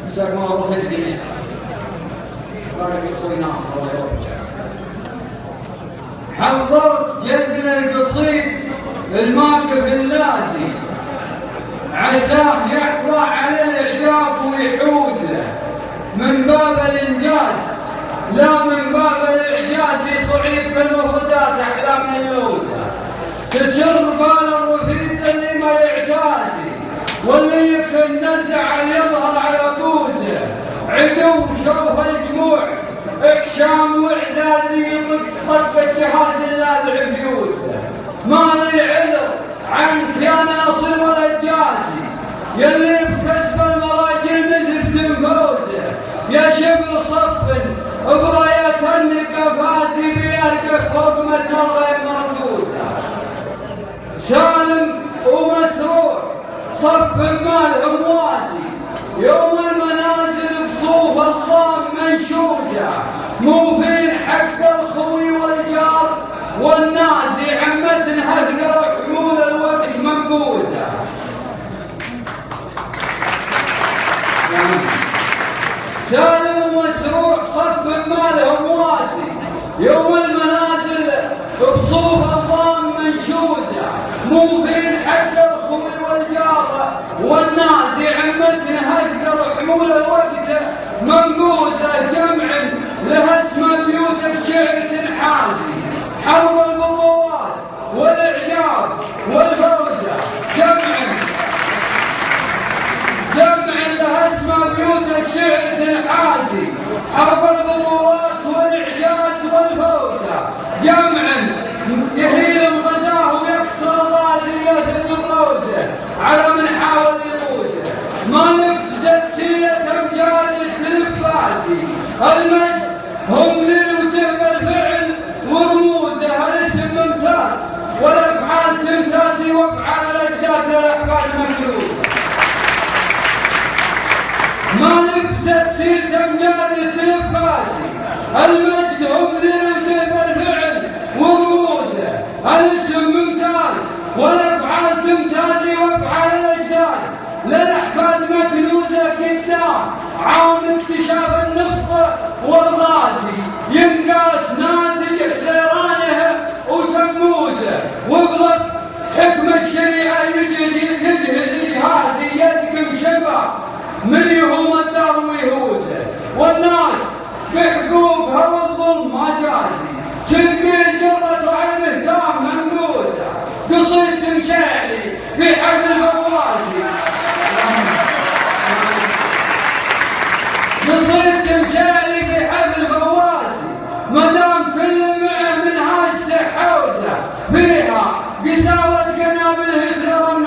مساكم الله بالخير جميعا. بارك اخوي ناصر الله يوفقك. حضرت جزل القصيد الماقف اللازي عساه يحظى على الاعجاب ويحوز له من باب الانجاز لا من باب الاعجاز صعيب في المفردات احلام اللوزه تسر بال الرفيق اللي ما يعتازي واللي يكن نزع يظهر على بوزه عدو شوف الجموع احشام واعزازي يطق طق الجهاز اللاذع بيوزه ما لي علم عنك يا ناصر ولا الجازي يلي بكسب المراجل مثل تنفوزه يا شبل صف براية النقفازي بيرقف فوق متن الغيب مركوزه سالم ومسروع صف مالهم وازي يوم المنازل بصوف الظلام منشوزه موفين حق الخوي والجار والنازي عمتن هثقل حمول الوقت منبوزه سالم ومسروع صف مالهم وازي يوم المنازل بصوف الظلام منشوزه موفين حق الخوي والجار والنازي عمتن هثقل حمول الوقت منبوزه جمع لها اسم بيوت الشعر تنحازي حرب البطولات والاعجاب والفوزه جمع لها اسم بيوت الشعر تنحازي حرب البطولات والاعجاز والفوزه جمع يهيل غزاه ويكسر الغازي يهدم الروزه على من حاول يلوزه ما لبست سيره امجاد التلفازي المجد هم ذروته بالفعل ورموزه الاسم ممتاز والافعال تمتازي وافعال الاجداد للاحفاد مكروزه ما لبست سيره امجاد التلفازي المجد هم ذروته بالفعل ورموزه الاسم ممتاز والافعال تمتازي وافعال الاجداد للاحفاد مكنوزه كذاب عام اكتشاف النفط والغازي ينقاس ناتج حزيرانه وتموزه وبضبط حكم الشريعه يجهز جهازي يدقم شباب من يهوم الدار ويهوزه والناس بحقوقها والظلم ما جازي صدقين جرت على المهتام منقوزه قصيد تمشاعلي في حق الفوازي قصيد تمشاعلي في حق الفوازي مدام كل معه منهاج سحوزه فيها قساوه قنابل هتلر